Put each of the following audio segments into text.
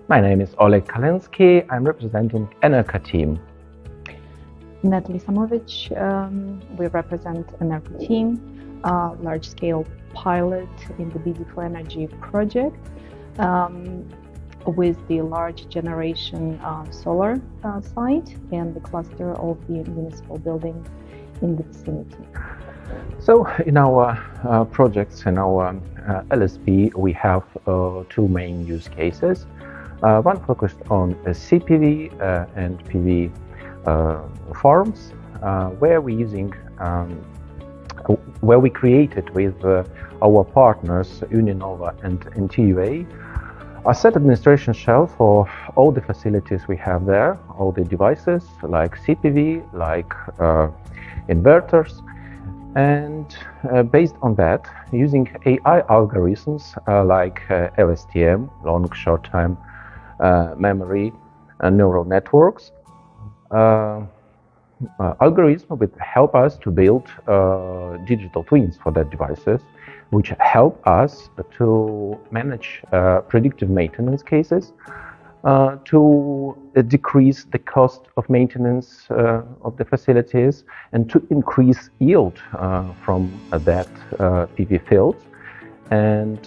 My name is Oleg Kalensky. I'm representing ENERC team. Natalie Samovich, we represent ENERC team, large-scale pilot in the BD4NRG project with the large generation solar site and the cluster of the municipal buildings in the vicinity. So in our projects, in our LSP, we have two main use cases. One focused on CPV and PV farms, where we created with our partners Uninova and NTUA a set administration shell for all the facilities we have there, all the devices like CPV, like inverters, and based on that, using AI algorithms like LSTM, long short-time memory and neural networks, algorithms will help us to build digital twins for that devices, which help us to manage predictive maintenance cases, to decrease the cost of maintenance of the facilities, and to increase yield from that PV field, and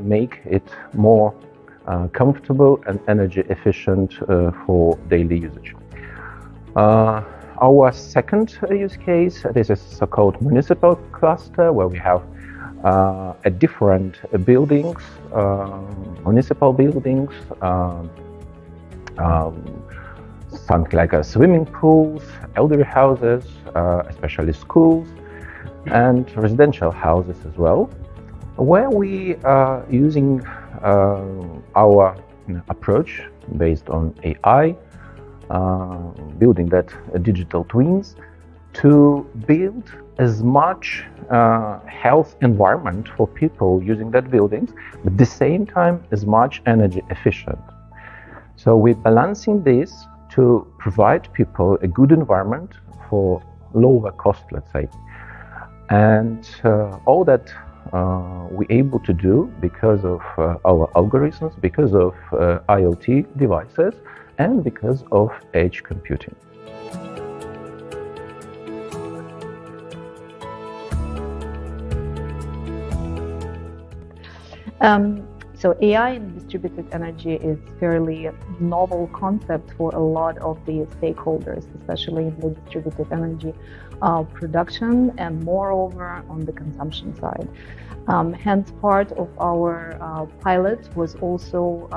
make it more comfortable and energy efficient for daily usage. Our second use case, this is so-called municipal cluster, where we have different buildings, municipal buildings, something like swimming pools, elderly houses, especially schools, and residential houses as well, where we are using our approach based on AI, building that digital twins to build as much health environment for people using that buildings, but at the same time as much energy efficient. So we're balancing this to provide people a good environment for lower cost, let's say. And all that we're able to do because of our algorithms, because of IoT devices, and because of edge computing. So AI in distributed energy is fairly novel concept for a lot of the stakeholders, especially in the distributed energy production and moreover on the consumption side. Hence, part of our pilot was also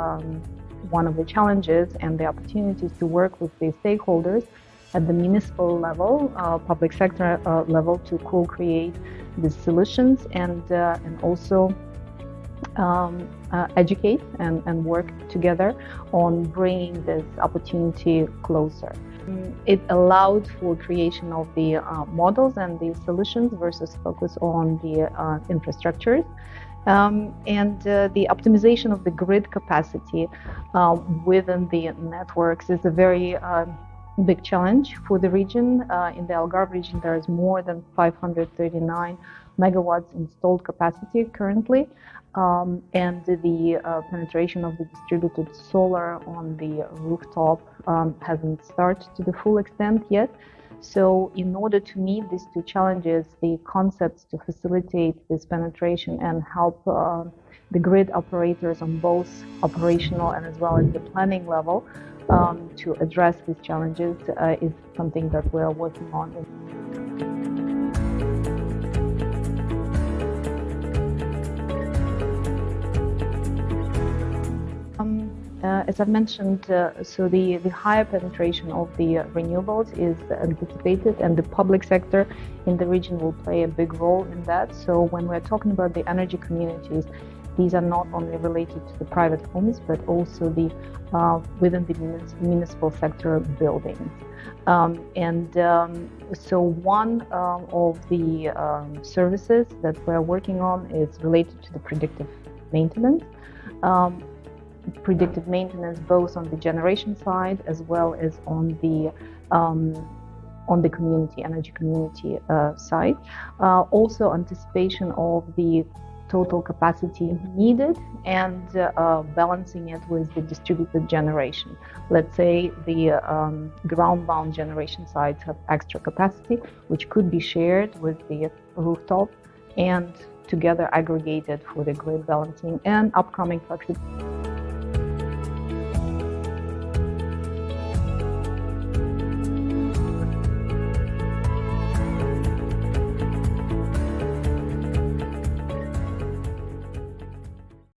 one of the challenges and the opportunities to work with the stakeholders at the municipal level, public sector level, to co-create the solutions and also educate and work together on bringing this opportunity closer. It allowed for creation of the models and the solutions versus focus on the infrastructures. And the optimization of the grid capacity within the networks is a very big challenge for the region. In the Algarve region, there is more than 539 megawatts installed capacity currently, and the penetration of the distributed solar on the rooftop hasn't started to the full extent yet. So in order to meet these two challenges, the concepts to facilitate this penetration and help the grid operators on both operational and as well as the planning level to address these challenges is something that we are working on. As I've mentioned, so the higher penetration of the renewables is anticipated, and the public sector in the region will play a big role in that. So when we're talking about the energy communities, these are not only related to the private homes, but also the within the municipal sector buildings. So one of the services that we're working on is related to the predictive maintenance. Predictive maintenance both on the generation side as well as on the community, energy community side. Also anticipation of the total capacity needed and balancing it with the distributed generation. Let's say the ground-bound generation sites have extra capacity, which could be shared with the rooftop and together aggregated for the grid balancing and upcoming flexibility.